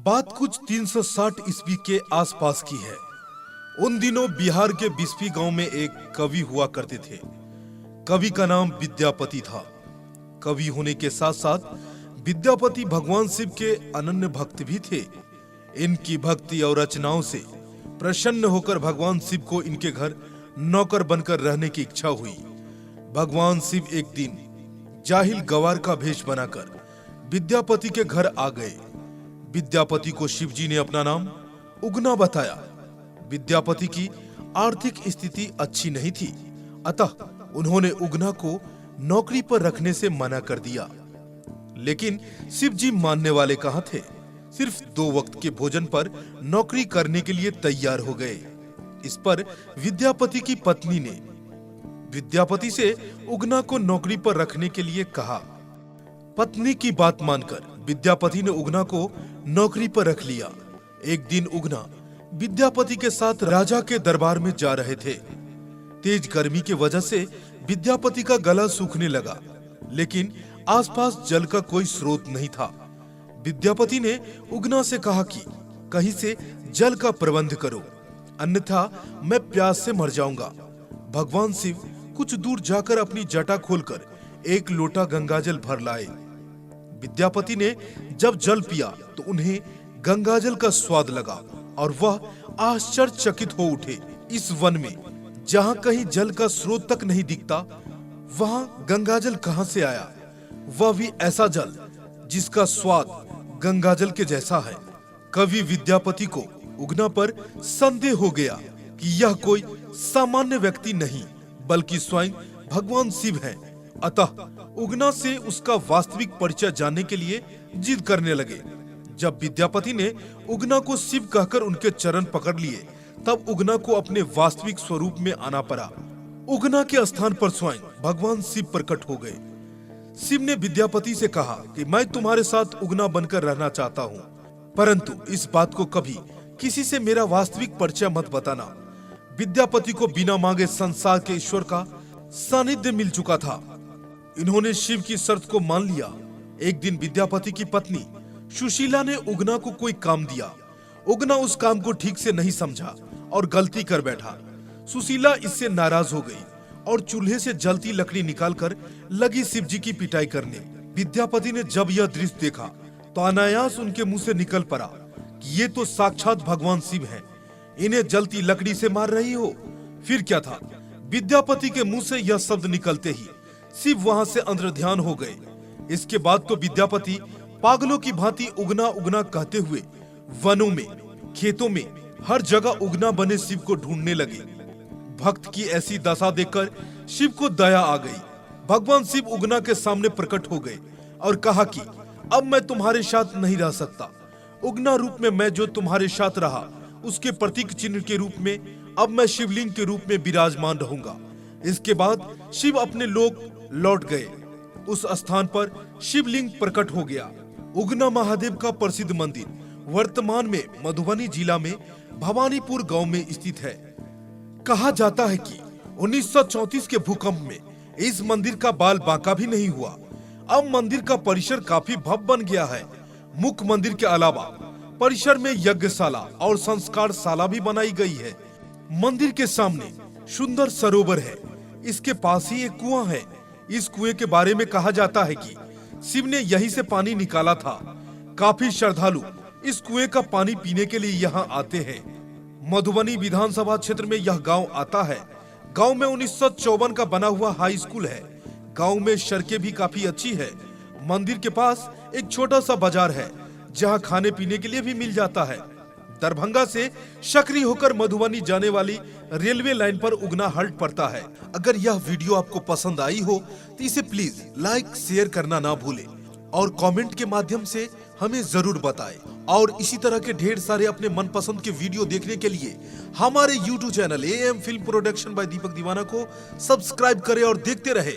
बात कुछ 360 ईस्वी के आसपास की है। उन दिनों बिहार के बिस्फी गांव में एक कवि हुआ करते थे। कवि का नाम विद्यापति था। कवि होने के साथ साथ विद्यापति भगवान शिव के अनन्य भक्त भी थे। इनकी भक्ति और रचनाओं से प्रसन्न होकर भगवान शिव को इनके घर नौकर बनकर रहने की इच्छा हुई। भगवान शिव एक दिन जाहिल गवार का भेष बनाकर विद्यापति के घर आ गए। विद्यापति को शिवजी ने अपना नाम उगना बताया। विद्यापति की आर्थिक स्थिति अच्छी नहीं थी, अतः उन्होंने उगना को नौकरी पर रखने से मना कर दिया। लेकिन शिवजी मानने वाले कहाँ थे। सिर्फ 2 वक्त के भोजन पर नौकरी करने के लिए तैयार हो गए। इस पर विद्यापति की पत्नी ने विद्यापति से उगना को नौकरी पर रखने के लिए कहा। पत्नी की बात मानकर विद्यापति ने उगना को नौकरी पर रख लिया। एक दिन उगना विद्यापति के साथ राजा के दरबार में जा रहे थे। तेज गर्मी की वजह से विद्यापति का गला सूखने लगा, लेकिन आसपास जल का कोई स्रोत नहीं था। विद्यापति ने उगना से कहा कि कहीं से जल का प्रबंध करो, अन्यथा मैं प्यास से मर जाऊंगा। भगवान शिव कुछ दूर जाकर अपनी जटा खोलकर एक लोटा गंगाजल भर लाए। विद्यापति ने जब जल पिया तो उन्हें गंगाजल का स्वाद लगा और वह आश्चर्यचकित हो उठे। इस वन में जहाँ कहीं जल का स्रोत तक नहीं दिखता, वहाँ गंगाजल कहाँ से आया? वह भी ऐसा जल जिसका स्वाद गंगाजल के जैसा है। कवि विद्यापति को उगना पर संदेह हो गया कि यह कोई सामान्य व्यक्ति नहीं बल्कि स्वयं भगवान शिव हैं। अतः उगना से उसका वास्तविक परिचय जानने के लिए जिद करने लगे। जब विद्यापति ने उगना को शिव कहकर उनके चरण पकड़ लिए, तब उगना को अपने वास्तविक स्वरूप में आना पड़ा। उगना के स्थान पर स्वयं भगवान शिव प्रकट हो गए। शिव ने विद्यापति से कहा कि मैं तुम्हारे साथ उगना बनकर रहना चाहता हूँ, परंतु इस बात को कभी किसी से मेरा वास्तविक परिचय मत बताना। विद्यापति को बिना मांगे संसार के ईश्वर का सानिध्य मिल चुका था। इन्होंने शिव की शर्त को मान लिया। एक दिन विद्यापति की पत्नी सुशीला ने उगना को कोई काम दिया। उगना उस काम को ठीक से नहीं समझा और गलती कर बैठा। सुशीला इससे नाराज हो गई और चूल्हे से जलती लकड़ी निकालकर लगी शिवजी की पिटाई करने। विद्यापति ने जब यह दृश्य देखा तो अनायास उनके मुंह से निकल पड़ा कि ये तो साक्षात भगवान शिव हैं। इन्हें जलती लकड़ी से मार रही हो। फिर क्या था, विद्यापति के मुंह से यह शब्द निकलते ही शिव वहां से अंतर्ध्यान हो गए। इसके बाद तो विद्यापति पागलों की भांति उगना उगना कहते हुए वनों में, खेतों में, हर जगह उगना बने शिव को ढूंढने लगे। भक्त की ऐसी दशा देखकर शिव को दया आ गई। भगवान शिव उगना के सामने प्रकट हो गए और कहा कि अब मैं तुम्हारे साथ नहीं रह सकता। उगना रूप में मैं जो तुम्हारे साथ रहा, उसके प्रतीक चिन्ह के रूप में अब मैं शिवलिंग के रूप में विराजमान रहूंगा। इसके बाद शिव अपने लोक लौट गए। उस स्थान पर शिवलिंग प्रकट हो गया। उगना महादेव का प्रसिद्ध मंदिर वर्तमान में मधुबनी जिला में भवानीपुर गांव में स्थित है। कहा जाता है कि 1934 के भूकंप में इस मंदिर का बाल बांका भी नहीं हुआ। अब मंदिर का परिसर काफी भव्य बन गया है। मुख्य मंदिर के अलावा परिसर में यज्ञशाला और संस्कारशाला भी बनाई गई है। मंदिर के सामने सुंदर सरोवर है। इसके पास ही एक कुआं है। इस कुएं के बारे में कहा जाता है कि शिव ने यहीं से पानी निकाला था। काफी श्रद्धालु इस कुएं का पानी पीने के लिए यहाँ आते हैं। मधुबनी विधानसभा क्षेत्र में यह गांव आता है। गांव में 1954 का बना हुआ हाई स्कूल है। गांव में सड़कें भी काफी अच्छी है। मंदिर के पास एक छोटा सा बाजार है जहां खाने पीने के लिए भी मिल जाता है। दरभंगा से सकरी होकर मधुबनी जाने वाली रेलवे लाइन पर उगना हल्ट पड़ता है। अगर यह वीडियो आपको पसंद आई हो तो इसे प्लीज लाइक शेयर करना ना भूलें और कमेंट के माध्यम से हमें जरूर बताएं। और इसी तरह के ढेर सारे अपने मनपसंद के वीडियो देखने के लिए हमारे YouTube channel AM film production by Deepak Deewana को सब्सक्राइब करें और देखते रहे।